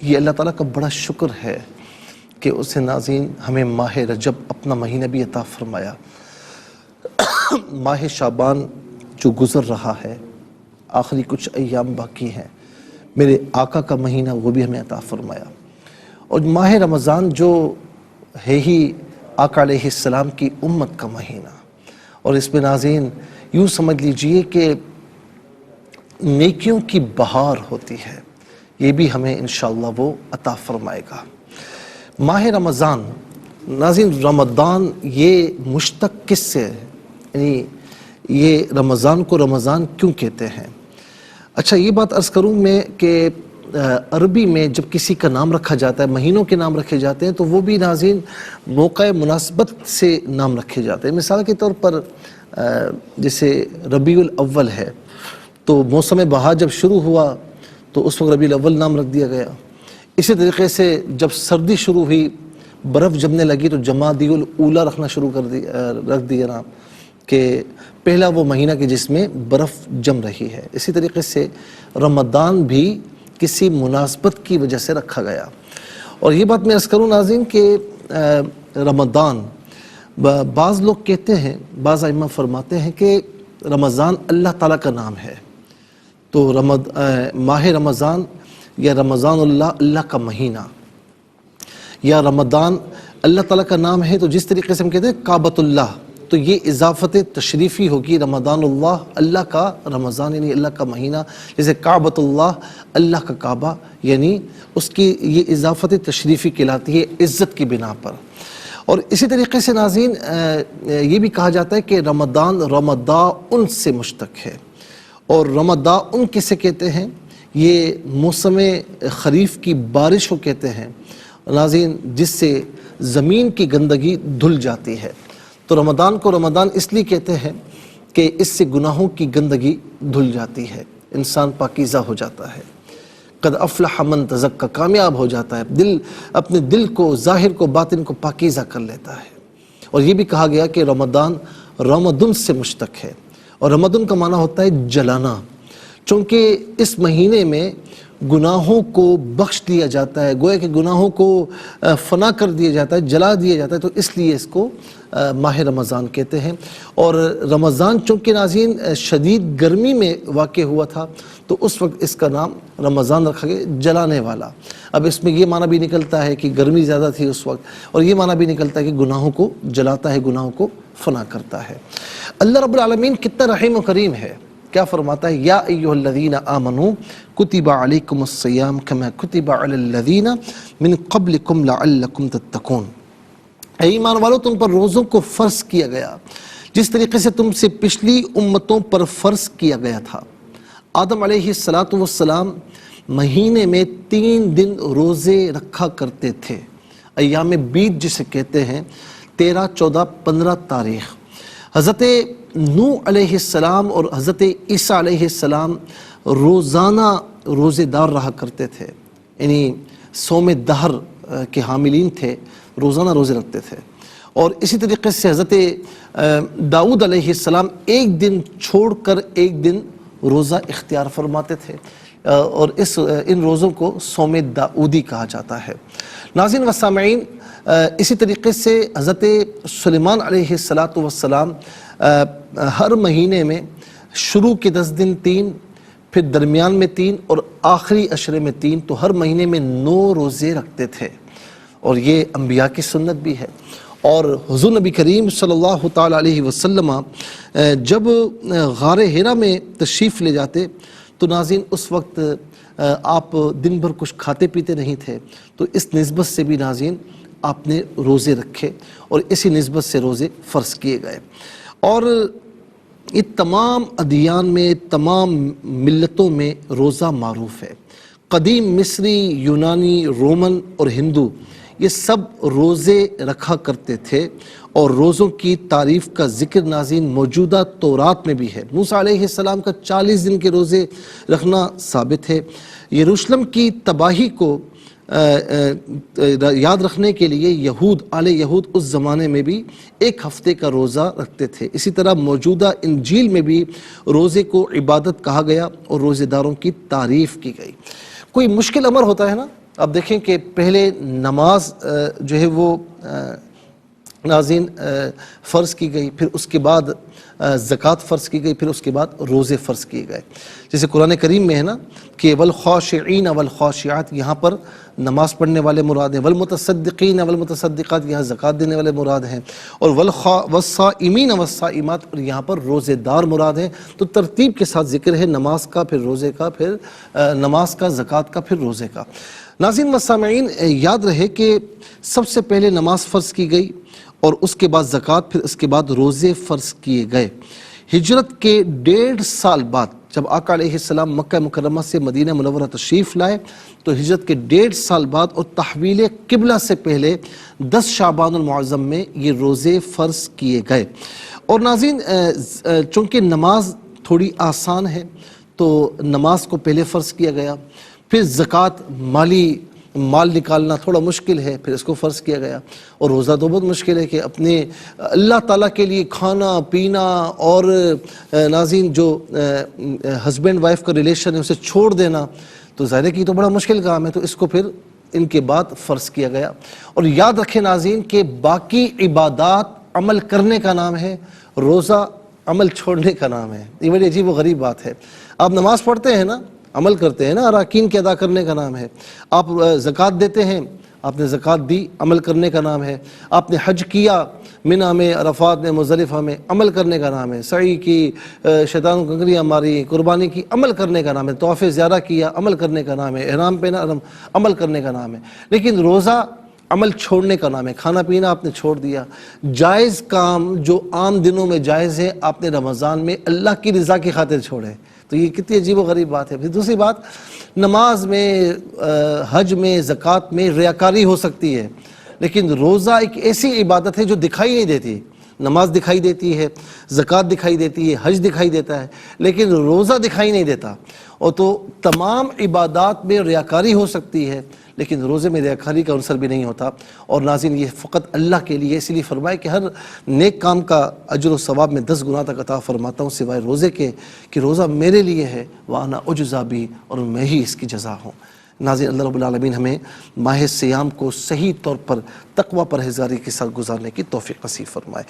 یہ اللہ تعالیٰ کا بڑا شکر ہے کہ اسے ناظرین ہمیں ماہ رجب اپنا مہینہ بھی عطا فرمایا. ماہ شعبان جو گزر رہا ہے، آخری کچھ ایام باقی ہیں، میرے آقا کا مہینہ وہ بھی ہمیں عطا فرمایا. اور ماہ رمضان جو ہے ہی آقا علیہ السلام کی امت کا مہینہ، اور اس میں ناظرین یوں سمجھ لیجئے کہ نیکیوں کی بہار ہوتی ہے، یہ بھی ہمیں انشاءاللہ وہ عطا فرمائے گا. ماہ رمضان ناظرین، رمضان یہ مشتق کس سے ہے؟ یعنی یہ رمضان کو رمضان کیوں کہتے ہیں؟ اچھا یہ بات عرض کروں میں کہ عربی میں جب کسی کا نام رکھا جاتا ہے، مہینوں کے نام رکھے جاتے ہیں، تو وہ بھی ناظرین موقع مناسبت سے نام رکھے جاتے ہیں. مثال کے طور پر جیسے ربیع الاول ہے، تو موسم بہار جب شروع ہوا تو اس وقت ربیع الاول نام رکھ دیا گیا. اسی طریقے سے جب سردی شروع ہوئی، برف جمنے لگی، تو جمادی الاولیٰ رکھنا شروع رکھ دیا نام، کہ پہلا وہ مہینہ کہ جس میں برف جم رہی ہے. اسی طریقے سے رمضان بھی کسی مناسبت کی وجہ سے رکھا گیا. اور یہ بات میں عرض کروں ناظرین کہ رمضان، بعض لوگ کہتے ہیں، بعض ائمہ فرماتے ہیں کہ رمضان اللہ تعالیٰ کا نام ہے، تو ماہ رمضان یا رمضان اللہ کا مہینہ، یا رمضان اللہ تعالیٰ کا نام ہے، تو جس طریقے سے ہم کہتے ہیں کعبۃ اللہ، تو یہ اضافت تشریفی ہوگی رمضان اللہ کا رمضان یعنی اللہ کا مہینہ. جیسے کعبۃ اللہ کا کعبہ، یعنی اس کی یہ اضافت تشریفی کہلاتی ہے عزت کی بنا پر. اور اسی طریقے سے ناظرین یہ بھی کہا جاتا ہے کہ رمضان رمضان سے مشتق ہے. اور رمضان کسے کہتے ہیں؟ یہ موسم خریف کی بارش کو کہتے ہیں ناظرین، جس سے زمین کی گندگی دھل جاتی ہے. تو رمضان کو رمضان اس لیے کہتے ہیں کہ اس سے گناہوں کی گندگی دھل جاتی ہے، انسان پاکیزہ ہو جاتا ہے. قد افلح من تزکا، کامیاب ہو جاتا ہے، اپنے دل کو، ظاہر کو، باطن کو پاکیزہ کر لیتا ہے. اور یہ بھی کہا گیا کہ رمضان رمضان سے مشتق ہے، اور رمضان کا معنی ہوتا ہے جلانا، چونکہ اس مہینے میں گناہوں کو بخش دیا جاتا ہے، گویا کہ گناہوں کو فنا کر دیا جاتا ہے، جلا دیا جاتا ہے، تو اس لیے اس کو ماہ رمضان کہتے ہیں. اور رمضان چونکہ ناظرین شدید گرمی میں واقع ہوا تھا، تو اس وقت اس کا نام رمضان رکھا گیا، جلانے والا. اب اس میں یہ معنی بھی نکلتا ہے کہ گرمی زیادہ تھی اس وقت، اور یہ معنی بھی نکلتا ہے کہ گناہوں کو جلاتا ہے، گناہوں کو فنا کرتا ہے. اللہ رب العالمین کتنا رحیم و کریم ہے. کیا فرماتا ہے؟ یا ایھا الذین آمنوا کتب علیکم الصیام کما کتب علی الذین من قبلکم لعلکم تتقون. اے ایمان والو، تم پر روزوں کو فرض کیا گیا جس طریقے سے تم سے پچھلی امتوں پر فرض کیا گیا تھا. آدم علیہ السلام مہینے میں 3 دن روزے رکھا کرتے تھے، ایام بیت جسے کہتے ہیں، 13، 14، 15 تاریخ. حضرت نوح علیہ السلام اور حضرت عیسیٰ علیہ السلام روزانہ روزے دار رہا کرتے تھے، یعنی صوم دہر کے حاملین تھے، روزانہ روزے رکھتے تھے. اور اسی طریقے سے حضرت داؤد علیہ السلام ایک دن چھوڑ کر ایک دن روزہ اختیار فرماتے تھے، اور ان روزوں کو صوم داؤدی کہا جاتا ہے. ناظرین و سامعین، اسی طریقے سے حضرت سلیمان علیہ السلام ہر مہینے میں شروع کے 10 دن 3، پھر درمیان میں 3 اور آخری عشرے میں 3، تو ہر مہینے میں 9 روزے رکھتے تھے. اور یہ انبیاء کی سنت بھی ہے. اور حضور نبی کریم صلی اللہ تعالیٰ علیہ وسلم جب غار حرا میں تشریف لے جاتے تو ناظرین اس وقت آپ دن بھر کچھ کھاتے پیتے نہیں تھے، تو اس نسبت سے بھی ناظرین آپ نے روزے رکھے، اور اسی نسبت سے روزے فرض کیے گئے. اور یہ تمام ادیان میں، تمام ملتوں میں روزہ معروف ہے. قدیم مصری، یونانی، رومن اور ہندو یہ سب روزے رکھا کرتے تھے، اور روزوں کی تعریف کا ذکر ناظرین موجودہ تورات میں بھی ہے. موسیٰ علیہ السلام کا 40 دن کے روزے رکھنا ثابت ہے. یروشلم کی تباہی کو یاد رکھنے کے لیے آل یہود اس زمانے میں بھی 1 ہفتے کا روزہ رکھتے تھے. اسی طرح موجودہ انجیل میں بھی روزے کو عبادت کہا گیا اور روزے داروں کی تعریف کی گئی. کوئی مشکل امر ہوتا ہے نا، اب دیکھیں کہ پہلے نماز جو ہے وہ ناظرین فرض کی گئی، پھر اس کے بعد زکوٰۃ فرض کی گئی، پھر اس کے بعد روزے فرض کیے گئے. جیسے قرآن کریم میں ہے نا کہ والخاشعین والخاشعات، یہاں پر نماز پڑھنے والے مراد ہیں، والمتصدقین والمتصدقات، یہاں زکوٰۃ دینے والے مراد ہیں، اور والصائمین والصائمات، اور یہاں پر روزے دار مراد ہیں. تو ترتیب کے ساتھ ذکر ہے نماز کا، پھر روزے کا، پھر نماز کا، زکوٰۃ کا، پھر روزے کا. ناظرین و سامعین، یاد رہے کہ سب سے پہلے نماز فرض کی گئی، اور اس کے بعد زکوٰۃ، پھر اس کے بعد روزے فرض کیے گئے. ہجرت کے 1.5 سال بعد جب آقا علیہ السلام مکہ مکرمہ سے مدینہ منورہ تشریف لائے، تو ہجرت کے 1.5 سال بعد اور تحویل قبلہ سے پہلے 10 شعبان المعظم میں یہ روزے فرض کیے گئے. اور ناظرین، چونکہ نماز تھوڑی آسان ہے تو نماز کو پہلے فرض کیا گیا، پھر زکوٰۃ مال نکالنا تھوڑا مشکل ہے، پھر اس کو فرض کیا گیا. اور روزہ تو بہت مشکل ہے کہ اپنے اللہ تعالیٰ کے لیے کھانا پینا اور ناظرین جو ہسبینڈ وائف کا ریلیشن ہے اسے چھوڑ دینا، تو ظاہر ہے کہ تو بڑا مشکل کام ہے، تو اس کو پھر ان کے بعد فرض کیا گیا. اور یاد رکھیں ناظرین کہ باقی عبادات عمل کرنے کا نام ہے، روزہ عمل چھوڑنے کا نام ہے. یہ بڑی عجیب و غریب بات ہے. آپ نماز پڑھتے ہیں نا، عمل کرتے ہیں نا، اراکین کے ادا کرنے کا نام ہے. آپ زکوٰۃ دیتے ہیں، آپ نے زکوٰۃ دی، عمل کرنے کا نام ہے. آپ نے حج کیا، منی میں، عرفات میں، مزدلفہ میں، عمل کرنے کا نام ہے. سعی کی، شیطان کو کنکریاں ماری، قربانی کی، عمل کرنے کا نام ہے. طواف زیارہ کیا، عمل کرنے کا نام ہے. احرام پہنا، عمل کرنے کا نام ہے. لیکن روزہ عمل چھوڑنے کا نام ہے. کھانا پینا آپ نے چھوڑ دیا. جائز کام جو عام دنوں میں جائز ہے آپ نے رمضان میں اللہ کی رضا کی خاطر چھوڑے. تو یہ کتنی عجیب و غریب بات ہے. پھر دوسری بات، نماز میں، حج میں، زکوٰۃ میں ریاکاری ہو سکتی ہے، لیکن روزہ ایک ایسی عبادت ہے جو دکھائی نہیں دیتی. نماز دکھائی دیتی ہے، زکوٰۃ دکھائی دیتی ہے، حج دکھائی دیتا ہے، لیکن روزہ دکھائی نہیں دیتا. اور تو تمام عبادات میں ریاکاری ہو سکتی ہے، لیکن روزے میں ریاکاری کا عنصر بھی نہیں ہوتا. اور ناظرین، یہ فقط اللہ کے لیے، اسی لیے فرمائے کہ ہر نیک کام کا اجر و ثواب میں 10 گنا تک عطا فرماتا ہوں سوائے روزے کے، کہ روزہ میرے لیے ہے، وَأَنَا أُجْزَىٰ بِهِ، اور میں ہی اس کی جزا ہوں. ناظرین، اللہ رب العالمین ہمیں ماہ سیام کو صحیح طور پر تقوی پرہیزگاری کے ساتھ گزارنے کی توفیق نصیب فرمائے.